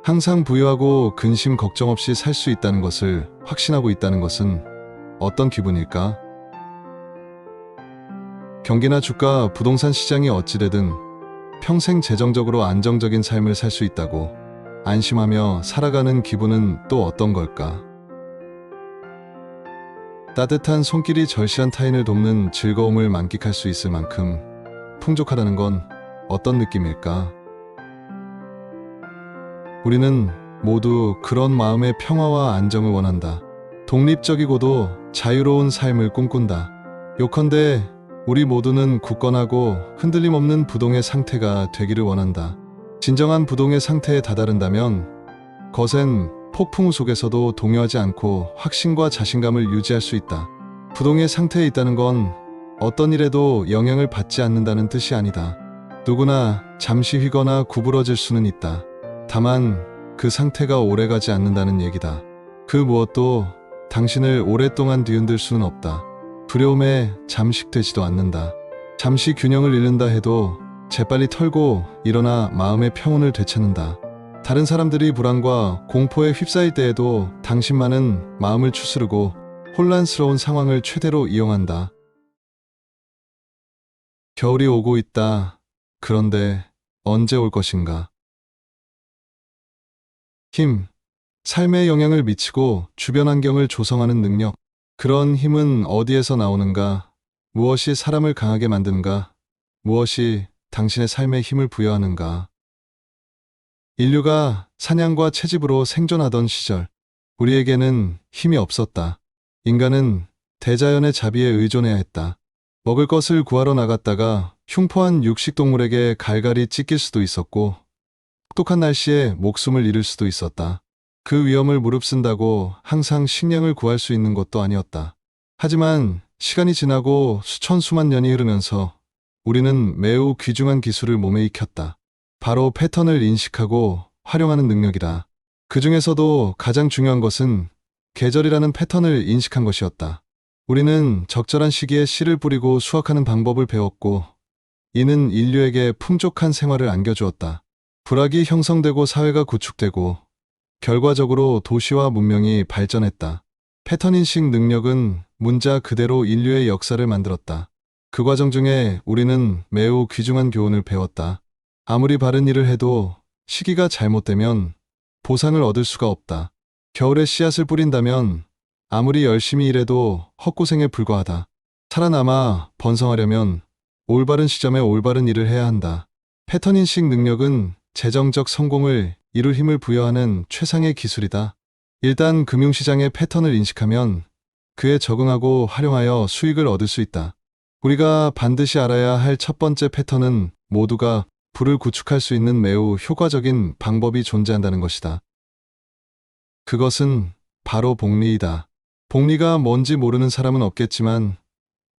항상 부유하고 근심 걱정 없이 살 수 있다는 것을 확신하고 있다는 것은 어떤 기분일까? 경기나 주가, 부동산 시장이 어찌되든 평생 재정적으로 안정적인 삶을 살 수 있다고 안심하며 살아가는 기분은 또 어떤 걸까? 따뜻한 손길이 절실한 타인을 돕는 즐거움을 만끽할 수 있을 만큼 풍족하다는 건 어떤 느낌일까? 우리는 모두 그런 마음의 평화와 안정을 원한다. 독립적이고도 자유로운 삶을 꿈꾼다. 요컨대 우리 모두는 굳건하고 흔들림 없는 부동의 상태가 되기를 원한다. 진정한 부동의 상태에 다다른다면 거센 폭풍 속에서도 동요하지 않고 확신과 자신감을 유지할 수 있다. 부동의 상태에 있다는 건 어떤 일에도 영향을 받지 않는다는 뜻이 아니다. 누구나 잠시 휘거나 구부러질 수는 있다. 다만 그 상태가 오래가지 않는다는 얘기다. 그 무엇도 당신을 오랫동안 뒤흔들 수는 없다. 두려움에 잠식되지도 않는다. 잠시 균형을 잃는다 해도 재빨리 털고 일어나 마음의 평온을 되찾는다. 다른 사람들이 불안과 공포에 휩싸일 때에도 당신만은 마음을 추스르고 혼란스러운 상황을 최대로 이용한다. 겨울이 오고 있다. 그런데 언제 올 것인가? 힘, 삶에 영향을 미치고 주변 환경을 조성하는 능력. 그런 힘은 어디에서 나오는가? 무엇이 사람을 강하게 만드는가? 무엇이 당신의 삶에 힘을 부여하는가? 인류가 사냥과 채집으로 생존하던 시절, 우리에게는 힘이 없었다. 인간은 대자연의 자비에 의존해야 했다. 먹을 것을 구하러 나갔다가 흉포한 육식동물에게 갈갈이 찢길 수도 있었고, 혹독한 날씨에 목숨을 잃을 수도 있었다. 그 위험을 무릅쓴다고 항상 식량을 구할 수 있는 것도 아니었다. 하지만 시간이 지나고 수천 수만 년이 흐르면서 우리는 매우 귀중한 기술을 몸에 익혔다. 바로 패턴을 인식하고 활용하는 능력이다. 그 중에서도 가장 중요한 것은 계절이라는 패턴을 인식한 것이었다. 우리는 적절한 시기에 씨를 뿌리고 수확하는 방법을 배웠고, 이는 인류에게 풍족한 생활을 안겨주었다. 불악이 형성되고 사회가 구축되고 결과적으로 도시와 문명이 발전했다. 패턴인식 능력은 문자 그대로 인류의 역사를 만들었다. 그 과정 중에 우리는 매우 귀중한 교훈을 배웠다. 아무리 바른 일을 해도 시기가 잘못되면 보상을 얻을 수가 없다. 겨울에 씨앗을 뿌린다면 아무리 열심히 일해도 헛고생에 불과하다. 살아남아 번성하려면 올바른 시점에 올바른 일을 해야 한다. 패턴인식 능력은 재정적 성공을 이룰 힘을 부여하는 최상의 기술이다. 일단 금융시장의 패턴을 인식하면 그에 적응하고 활용하여 수익을 얻을 수 있다. 우리가 반드시 알아야 할 첫 번째 패턴은 모두가 부를 구축할 수 있는 매우 효과적인 방법이 존재한다는 것이다. 그것은 바로 복리이다. 복리가 뭔지 모르는 사람은 없겠지만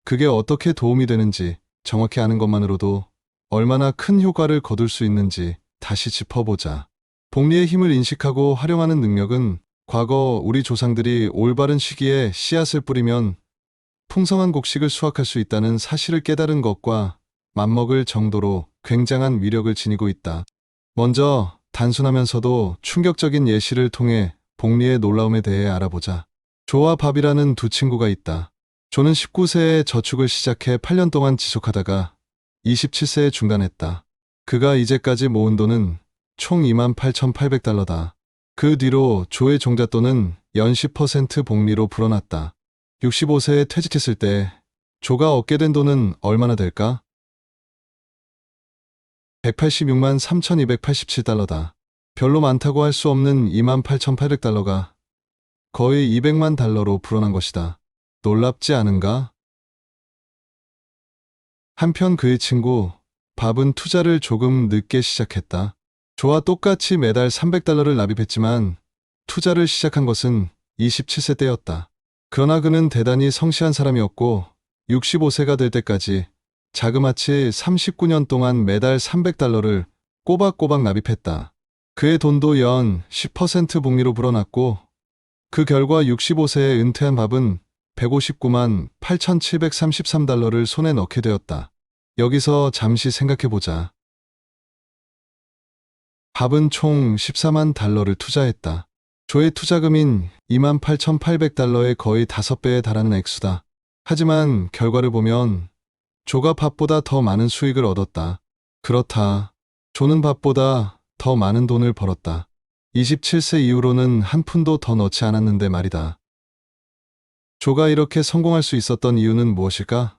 그게 어떻게 도움이 되는지 정확히 아는 것만으로도 얼마나 큰 효과를 거둘 수 있는지 다시 짚어보자. 복리의 힘을 인식하고 활용하는 능력은 과거 우리 조상들이 올바른 시기에 씨앗을 뿌리면 풍성한 곡식을 수확할 수 있다는 사실을 깨달은 것과 맞먹을 정도로 굉장한 위력을 지니고 있다. 먼저 단순하면서도 충격적인 예시를 통해 복리의 놀라움에 대해 알아보자. 조와 밥이라는 두 친구가 있다. 조는 19세에 저축을 시작해 8년 동안 지속하다가 27세에 중단했다. 그가 이제까지 모은 돈은 총 28,800달러다. 그 뒤로 조의 종잣돈은 연 10% 복리로 불어났다. 65세에 퇴직했을 때 조가 얻게 된 돈은 얼마나 될까? 186만 3,287달러다. 별로 많다고 할 수 없는 28,800달러가 거의 200만 달러로 불어난 것이다. 놀랍지 않은가? 한편 그의 친구 밥은 투자를 조금 늦게 시작했다. 조와 똑같이 매달 300달러를 납입했지만 투자를 시작한 것은 27세 때였다. 그러나 그는 대단히 성실한 사람이었고 65세가 될 때까지 자그마치 39년 동안 매달 300달러를 꼬박꼬박 납입했다. 그의 돈도 연 10% 복리로 불어났고 그 결과 65세에 은퇴한 밥은 159만 8,733달러를 손에 넣게 되었다. 여기서 잠시 생각해보자. 밥은 총 14만 달러를 투자했다. 조의 투자금인 28,800달러의 거의 5배에 달하는 액수다. 하지만 결과를 보면 조가 밥보다 더 많은 수익을 얻었다. 그렇다. 조는 밥보다 더 많은 돈을 벌었다. 27세 이후로는 한 푼도 더 넣지 않았는데 말이다. 조가 이렇게 성공할 수 있었던 이유는 무엇일까?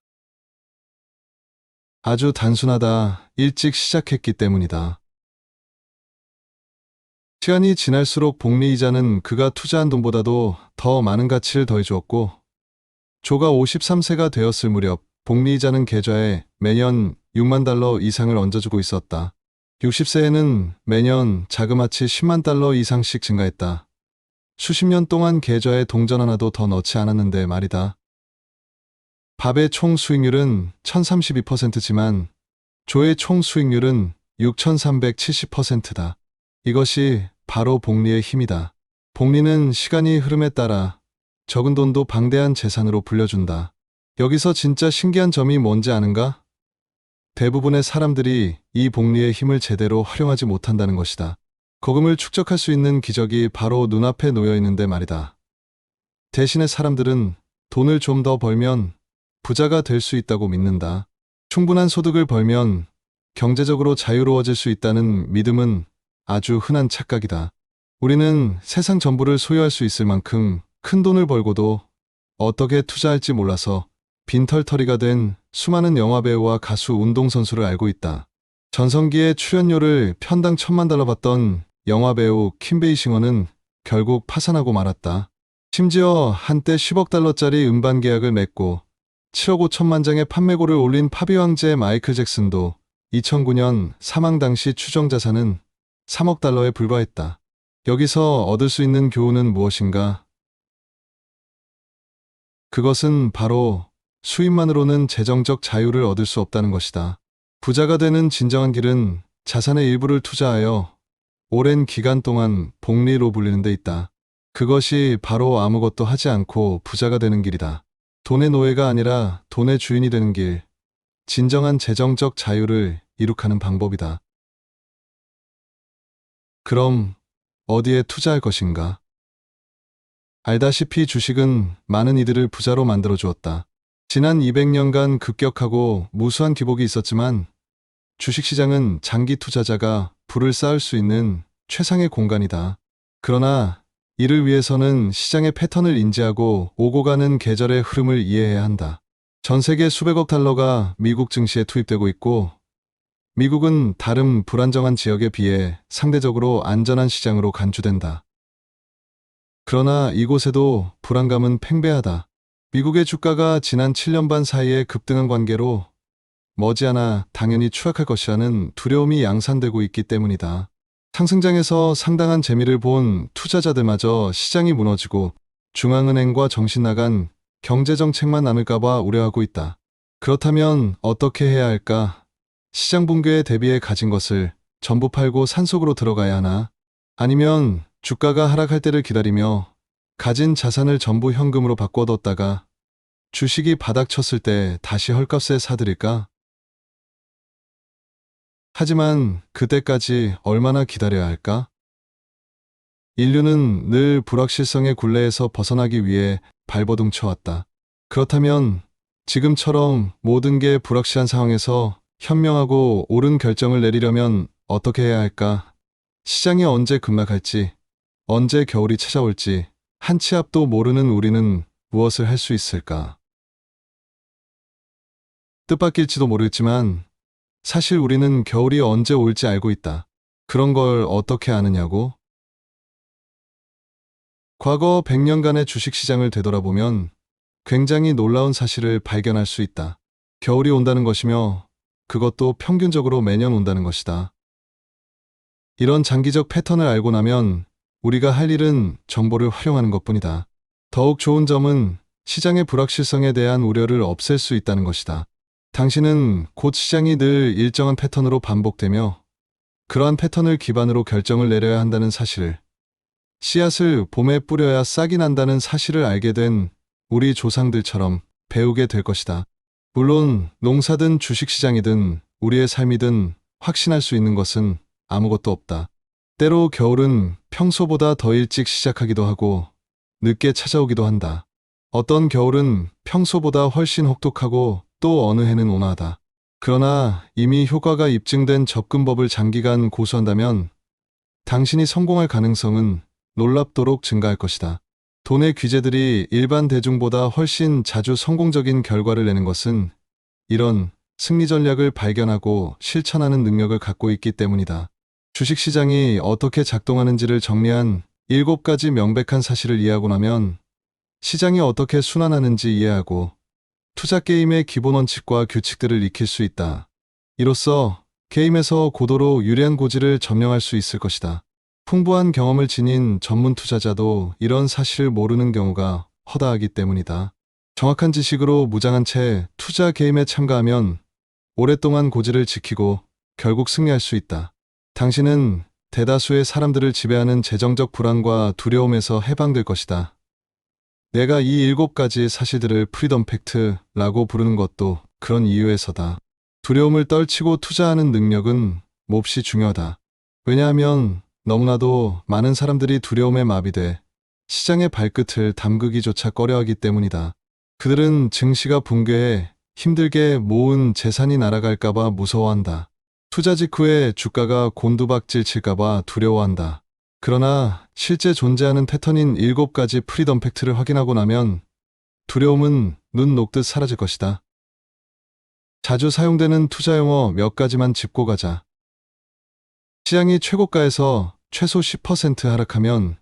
아주 단순하다. 일찍 시작했기 때문이다. 시간이 지날수록 복리이자는 그가 투자한 돈보다도 더 많은 가치를 더해주었고, 조가 53세가 되었을 무렵 복리이자는 계좌에 매년 6만 달러 이상을 얹어주고 있었다. 60세에는 매년 자그마치 10만 달러 이상씩 증가했다. 수십 년 동안 계좌에 동전 하나도 더 넣지 않았는데 말이다. 밥의 총 수익률은 1032%지만 조의 총 수익률은 6370%다. 이것이 바로 복리의 힘이다. 복리는 시간이 흐름에 따라 적은 돈도 방대한 재산으로 불려준다. 여기서 진짜 신기한 점이 뭔지 아는가? 대부분의 사람들이 이 복리의 힘을 제대로 활용하지 못한다는 것이다. 거금을 축적할 수 있는 기적이 바로 눈앞에 놓여 있는데 말이다. 대신에 사람들은 돈을 좀 더 벌면 부자가 될 수 있다고 믿는다. 충분한 소득을 벌면 경제적으로 자유로워질 수 있다는 믿음은 아주 흔한 착각이다. 우리는 세상 전부를 소유할 수 있을 만큼 큰 돈을 벌고도 어떻게 투자할지 몰라서 빈털터리가 된 수많은 영화배우와 가수, 운동선수를 알고 있다. 전성기에 출연료를 편당 1,000만 달러 받던 영화배우 킴 베이싱어는 결국 파산하고 말았다. 심지어 한때 10억 달러짜리 음반 계약을 맺고 7억 5천만 장의 판매고를 올린 팝의 황제 마이클 잭슨도 2009년 사망 당시 추정 자산은 3억 달러에 불과했다. 여기서 얻을 수 있는 교훈은 무엇인가? 그것은 바로 수입만으로는 재정적 자유를 얻을 수 없다는 것이다. 부자가 되는 진정한 길은 자산의 일부를 투자하여 오랜 기간 동안 복리로 불리는 데 있다. 그것이 바로 아무것도 하지 않고 부자가 되는 길이다. 돈의 노예가 아니라 돈의 주인이 되는 길, 진정한 재정적 자유를 이룩하는 방법이다. 그럼 어디에 투자할 것인가? 알다시피 주식은 많은 이들을 부자로 만들어 주었다. 지난 200년간 급격하고 무수한 기복이 있었지만 주식시장은 장기 투자자가 부를 쌓을 수 있는 최상의 공간이다. 그러나 이를 위해서는 시장의 패턴을 인지하고 오고 가는 계절의 흐름을 이해해야 한다. 전 세계 수백억 달러가 미국 증시에 투입되고 있고 미국은 다른 불안정한 지역에 비해 상대적으로 안전한 시장으로 간주된다. 그러나 이곳에도 불안감은 팽배하다. 미국의 주가가 지난 7년 반 사이에 급등한 관계로 머지않아 당연히 추락할 것이라는 두려움이 양산되고 있기 때문이다. 상승장에서 상당한 재미를 본 투자자들마저 시장이 무너지고 중앙은행과 정신 나간 경제정책만 남을까봐 우려하고 있다. 그렇다면 어떻게 해야 할까? 시장 붕괴에 대비해 가진 것을 전부 팔고 산속으로 들어가야 하나? 아니면 주가가 하락할 때를 기다리며 가진 자산을 전부 현금으로 바꿔뒀다가 주식이 바닥쳤을 때 다시 헐값에 사들일까? 하지만 그때까지 얼마나 기다려야 할까? 인류는 늘 불확실성의 굴레에서 벗어나기 위해 발버둥쳐왔다. 그렇다면 지금처럼 모든 게 불확실한 상황에서 현명하고 옳은 결정을 내리려면 어떻게 해야 할까? 시장이 언제 급락할지, 언제 겨울이 찾아올지 한 치 앞도 모르는 우리는 무엇을 할 수 있을까? 뜻밖일지도 모르겠지만 사실 우리는 겨울이 언제 올지 알고 있다. 그런 걸 어떻게 아느냐고? 과거 100년간의 주식시장을 되돌아보면 굉장히 놀라운 사실을 발견할 수 있다. 겨울이 온다는 것이며 그것도 평균적으로 매년 온다는 것이다. 이런 장기적 패턴을 알고 나면 우리가 할 일은 정보를 활용하는 것뿐이다. 더욱 좋은 점은 시장의 불확실성에 대한 우려를 없앨 수 있다는 것이다. 당신은 곧 시장이 늘 일정한 패턴으로 반복되며 그러한 패턴을 기반으로 결정을 내려야 한다는 사실을, 씨앗을 봄에 뿌려야 싹이 난다는 사실을 알게 된 우리 조상들처럼 배우게 될 것이다. 물론 농사든 주식시장이든 우리의 삶이든 확신할 수 있는 것은 아무것도 없다. 때로 겨울은 평소보다 더 일찍 시작하기도 하고 늦게 찾아오기도 한다. 어떤 겨울은 평소보다 훨씬 혹독하고 또 어느 해는 온화하다. 그러나 이미 효과가 입증된 접근법을 장기간 고수한다면 당신이 성공할 가능성은 놀랍도록 증가할 것이다. 돈의 귀재들이 일반 대중보다 훨씬 자주 성공적인 결과를 내는 것은 이런 승리 전략을 발견하고 실천하는 능력을 갖고 있기 때문이다. 주식시장이 어떻게 작동하는지를 정리한 7가지 명백한 사실을 이해하고 나면 시장이 어떻게 순환하는지 이해하고 투자 게임의 기본 원칙과 규칙들을 익힐 수 있다. 이로써 게임에서 고도로 유리한 고지를 점령할 수 있을 것이다. 풍부한 경험을 지닌 전문 투자자도 이런 사실을 모르는 경우가 허다하기 때문이다. 정확한 지식으로 무장한 채 투자 게임에 참가하면 오랫동안 고지를 지키고 결국 승리할 수 있다. 당신은 대다수의 사람들을 지배하는 재정적 불안과 두려움에서 해방될 것이다. 내가 이 7가지 사실들을 프리덤 팩트라고 부르는 것도 그런 이유에서다. 두려움을 떨치고 투자하는 능력은 몹시 중요하다. 왜냐하면 너무나도 많은 사람들이 두려움에 마비돼 시장의 발끝을 담그기조차 꺼려하기 때문이다. 그들은 증시가 붕괴해 힘들게 모은 재산이 날아갈까봐 무서워한다. 투자 직후에 주가가 곤두박질 칠까봐 두려워한다. 그러나 실제 존재하는 패턴인 7가지 프리덤 팩트를 확인하고 나면 두려움은 눈 녹듯 사라질 것이다. 자주 사용되는 투자 용어 몇 가지만 짚고 가자. 시장이 최고가에서 최소 10% 하락하면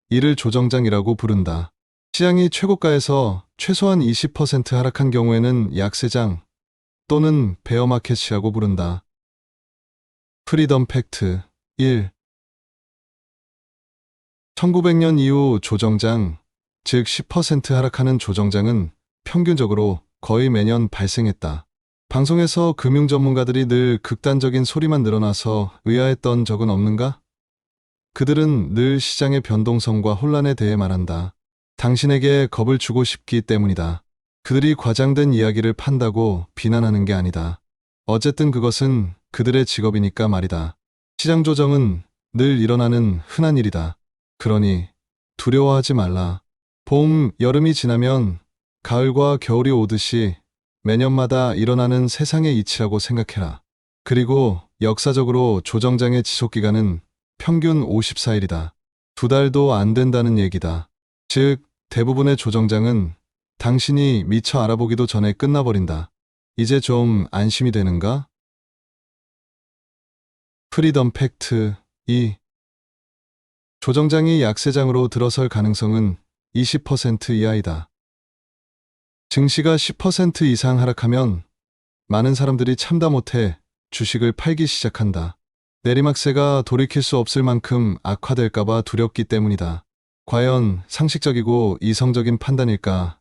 이를 조정장이라고 부른다. 시장이 최고가에서 최소한 20% 하락한 경우에는 약세장 또는 베어마켓이라고 부른다. 프리덤 팩트 1. 1900년 이후 조정장, 즉 10% 하락하는 조정장은 평균적으로 거의 매년 발생했다. 방송에서 금융 전문가들이 늘 극단적인 소리만 늘어나서 의아했던 적은 없는가? 그들은 늘 시장의 변동성과 혼란에 대해 말한다. 당신에게 겁을 주고 싶기 때문이다. 그들이 과장된 이야기를 판다고 비난하는 게 아니다. 어쨌든 그것은 그들의 직업이니까 말이다. 시장 조정은 늘 일어나는 흔한 일이다. 그러니 두려워하지 말라. 봄, 여름이 지나면 가을과 겨울이 오듯이 매년마다 일어나는 세상의 이치라고 생각해라. 그리고 역사적으로 조정장의 지속기간은 평균 54일이다. 2달도 안 된다는 얘기다. 즉, 대부분의 조정장은 당신이 미처 알아보기도 전에 끝나버린다. 이제 좀 안심이 되는가? 프리덤 팩트 2. 조정장이 약세장으로 들어설 가능성은 20% 이하이다. 증시가 10% 이상 하락하면 많은 사람들이 참다 못해 주식을 팔기 시작한다. 내리막세가 돌이킬 수 없을 만큼 악화될까봐 두렵기 때문이다. 과연 상식적이고 이성적인 판단일까?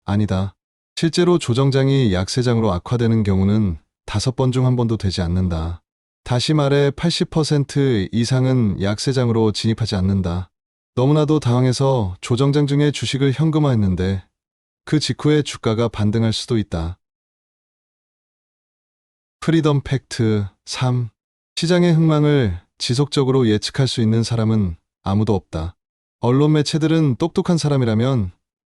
아니다. 실제로 조정장이 약세장으로 악화되는 경우는 5번 중 1번도 되지 않는다. 다시 말해 80% 이상은 약세장으로 진입하지 않는다. 너무나도 당황해서 조정장 중에 주식을 현금화했는데 그 직후에 주가가 반등할 수도 있다. 프리덤 팩트 3. 시장의 흥망을 지속적으로 예측할 수 있는 사람은 아무도 없다. 언론 매체들은 똑똑한 사람이라면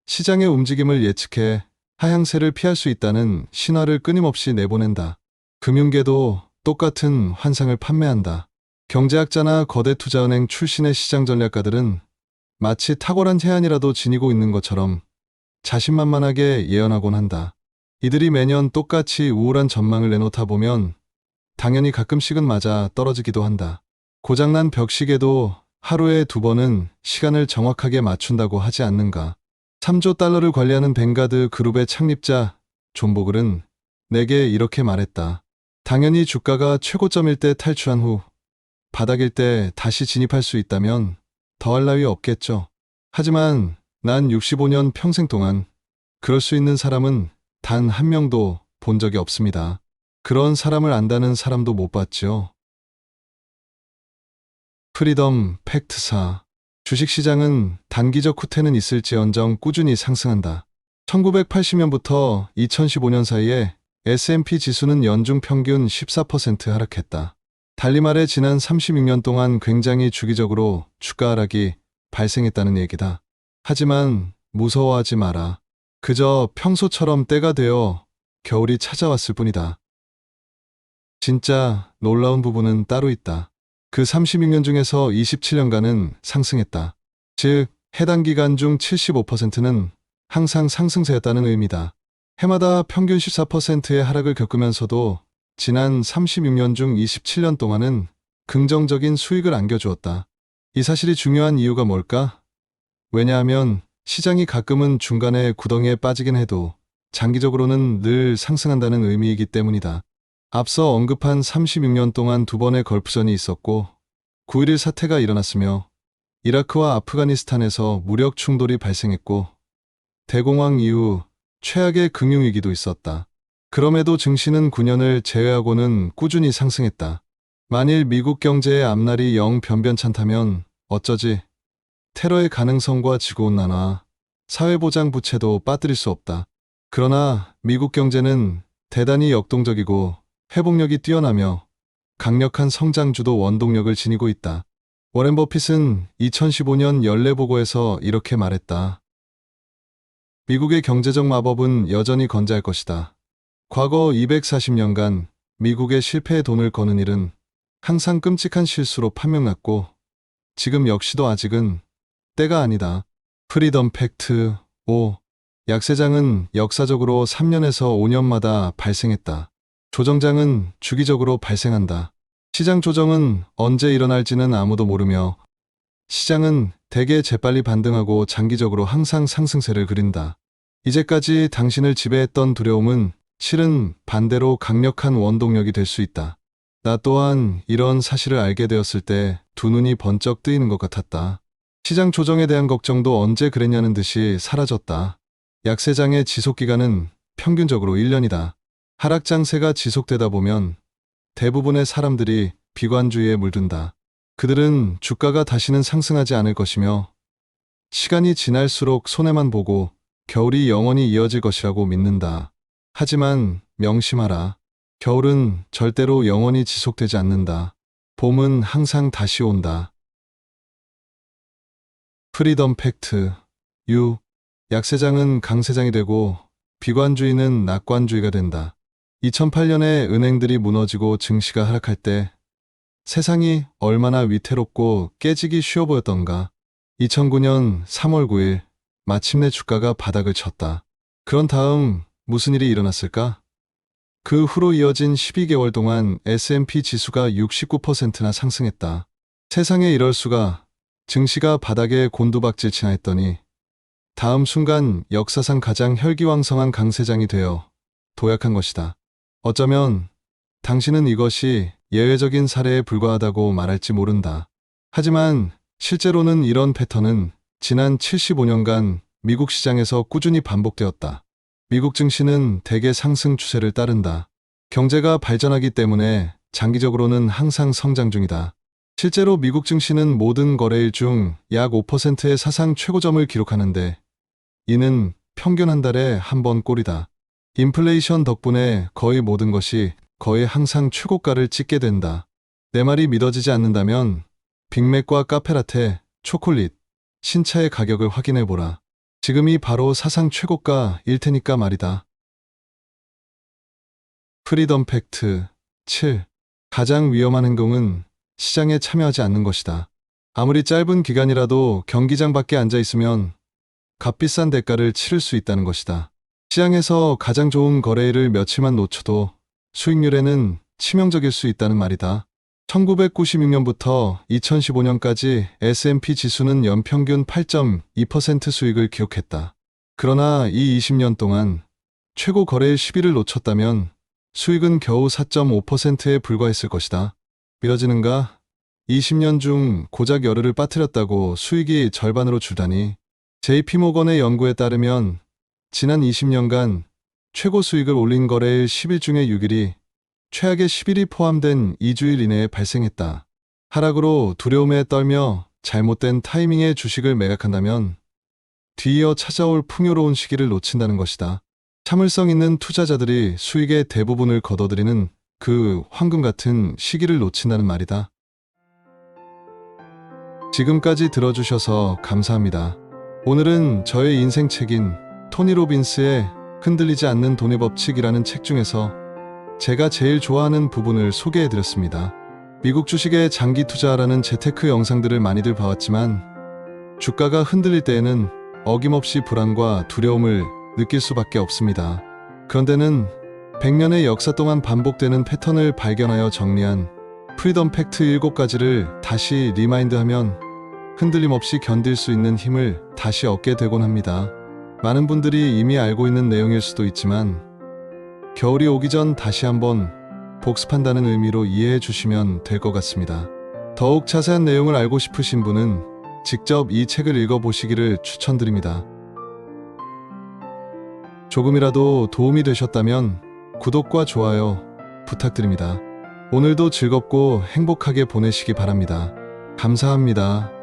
시장의 움직임을 예측해 하향세를 피할 수 있다는 신화를 끊임없이 내보낸다. 금융계도 똑같은 환상을 판매한다. 경제학자나 거대 투자은행 출신의 시장 전략가들은 마치 탁월한 해안이라도 지니고 있는 것처럼 자신만만하게 예언하곤 한다. 이들이 매년 똑같이 우울한 전망을 내놓다 보면 당연히 가끔씩은 맞아 떨어지기도 한다. 고장난 벽시계도 하루에 2번은 시간을 정확하게 맞춘다고 하지 않는가. 3조 달러를 관리하는 뱅가드 그룹의 창립자 존 보글은 내게 이렇게 말했다. 당연히 주가가 최고점일 때 탈출한 후 바닥일 때 다시 진입할 수 있다면 더할 나위 없겠죠. 하지만 난 65년 평생 동안 그럴 수 있는 사람은 단 한 명도 본 적이 없습니다. 그런 사람을 안다는 사람도 못 봤죠. 프리덤 팩트 4. 주식시장은 단기적 후퇴는 있을지언정 꾸준히 상승한다. 1980년부터 2015년 사이에 S&P 지수는 연중 평균 14% 하락했다. 달리 말해 지난 36년 동안 굉장히 주기적으로 주가 하락이 발생했다는 얘기다. 하지만 무서워하지 마라. 그저 평소처럼 때가 되어 겨울이 찾아왔을 뿐이다. 진짜 놀라운 부분은 따로 있다. 그 36년 중에서 27년간은 상승했다. 즉, 해당 기간 중 75%는 항상 상승세였다는 의미다. 해마다 평균 14%의 하락을 겪으면서도 지난 36년 중 27년 동안은 긍정적인 수익을 안겨주었다. 이 사실이 중요한 이유가 뭘까? 왜냐하면 시장이 가끔은 중간에 구덩이에 빠지긴 해도 장기적으로는 늘 상승한다는 의미이기 때문이다. 앞서 언급한 36년 동안 두 번의 걸프전이 있었고 9.11 사태가 일어났으며 이라크와 아프가니스탄에서 무력 충돌이 발생했고 대공황 이후 최악의 금융위기도 있었다. 그럼에도 증시는 9년을 제외하고는 꾸준히 상승했다. 만일 미국 경제의 앞날이 영 변변찮다면 어쩌지? 테러의 가능성과 지구온난화, 사회보장 부채도 빠뜨릴 수 없다. 그러나 미국 경제는 대단히 역동적이고 회복력이 뛰어나며 강력한 성장주도 원동력을 지니고 있다. 워렌 버핏은 2015년 연례보고에서 이렇게 말했다. 미국의 경제적 마법은 여전히 건재할 것이다. 과거 240년간 미국의 실패에 돈을 거는 일은 항상 끔찍한 실수로 판명났고 지금 역시도 아직은 때가 아니다. 프리덤 팩트 5. 약세장은 역사적으로 3년에서 5년마다 발생했다. 조정장은 주기적으로 발생한다. 시장 조정은 언제 일어날지는 아무도 모르며 시장은 대개 재빨리 반등하고 장기적으로 항상 상승세를 그린다. 이제까지 당신을 지배했던 두려움은 실은 반대로 강력한 원동력이 될 수 있다. 나 또한 이런 사실을 알게 되었을 때 두 눈이 번쩍 뜨이는 것 같았다. 시장 조정에 대한 걱정도 언제 그랬냐는 듯이 사라졌다. 약세장의 지속기간은 평균적으로 1년이다. 하락장세가 지속되다 보면 대부분의 사람들이 비관주의에 물든다. 그들은 주가가 다시는 상승하지 않을 것이며 시간이 지날수록 손해만 보고 겨울이 영원히 이어질 것이라고 믿는다. 하지만 명심하라. 겨울은 절대로 영원히 지속되지 않는다. 봄은 항상 다시 온다. 프리덤 팩트 6. 약세장은 강세장이 되고 비관주의는 낙관주의가 된다. 2008년에 은행들이 무너지고 증시가 하락할 때 세상이 얼마나 위태롭고 깨지기 쉬워 보였던가. 2009년 3월 9일 마침내 주가가 바닥을 쳤다. 그런 다음 무슨 일이 일어났을까? 그 후로 이어진 12개월 동안 S&P 지수가 69%나 상승했다. 세상에 이럴 수가. 증시가 바닥에 곤두박질 치나 했더니 다음 순간 역사상 가장 혈기왕성한 강세장이 되어 도약한 것이다. 어쩌면 당신은 이것이 예외적인 사례에 불과하다고 말할지 모른다. 하지만 실제로는 이런 패턴은 지난 75년간 미국 시장에서 꾸준히 반복되었다. 미국 증시는 대개 상승 추세를 따른다. 경제가 발전하기 때문에 장기적으로는 항상 성장 중이다. 실제로 미국 증시는 모든 거래일 중 약 5%의 사상 최고점을 기록하는데 이는 평균 한 달에 한 번 꼴이다. 인플레이션 덕분에 거의 모든 것이 거의 항상 최고가를 찍게 된다. 내 말이 믿어지지 않는다면 빅맥과 카페라테, 초콜릿, 신차의 가격을 확인해보라. 지금이 바로 사상 최고가일 테니까 말이다. 프리덤 팩트 7. 가장 위험한 행동은 시장에 참여하지 않는 것이다. 아무리 짧은 기간이라도 경기장 밖에 앉아 있으면 값비싼 대가를 치를 수 있다는 것이다. 시장에서 가장 좋은 거래일을 며칠만 놓쳐도 수익률에는 치명적일 수 있다는 말이다. 1996년부터 2015년까지 S&P 지수는 연평균 8.2% 수익을 기록했다. 그러나 이 20년 동안 최고 거래일 10일을 놓쳤다면 수익은 겨우 4.5%에 불과했을 것이다. 믿어지는가? 20년 중 고작 열흘을 빠뜨렸다고 수익이 절반으로 줄다니. JP모건의 연구에 따르면 지난 20년간 최고 수익을 올린 거래일 10일 중에 6일이 최악의 10일이 포함된 2주일 이내에 발생했다. 하락으로 두려움에 떨며 잘못된 타이밍에 주식을 매각한다면 뒤이어 찾아올 풍요로운 시기를 놓친다는 것이다. 참을성 있는 투자자들이 수익의 대부분을 거둬들이는 그 황금 같은 시기를 놓친다는 말이다. 지금까지 들어주셔서 감사합니다. 오늘은 저의 인생책인 토니 로빈스의 흔들리지 않는 돈의 법칙이라는 책 중에서 제가 제일 좋아하는 부분을 소개해드렸습니다. 미국 주식의 장기 투자라는 재테크 영상들을 많이들 봐왔지만 주가가 흔들릴 때에는 어김없이 불안과 두려움을 느낄 수밖에 없습니다. 그런데는 100년의 역사 동안 반복되는 패턴을 발견하여 정리한 프리덤 팩트 7가지를 다시 리마인드하면 흔들림 없이 견딜 수 있는 힘을 다시 얻게 되곤 합니다. 많은 분들이 이미 알고 있는 내용일 수도 있지만 겨울이 오기 전 다시 한번 복습한다는 의미로 이해해 주시면 될 것 같습니다. 더욱 자세한 내용을 알고 싶으신 분은 직접 이 책을 읽어보시기를 추천드립니다. 조금이라도 도움이 되셨다면 구독과 좋아요 부탁드립니다. 오늘도 즐겁고 행복하게 보내시기 바랍니다. 감사합니다.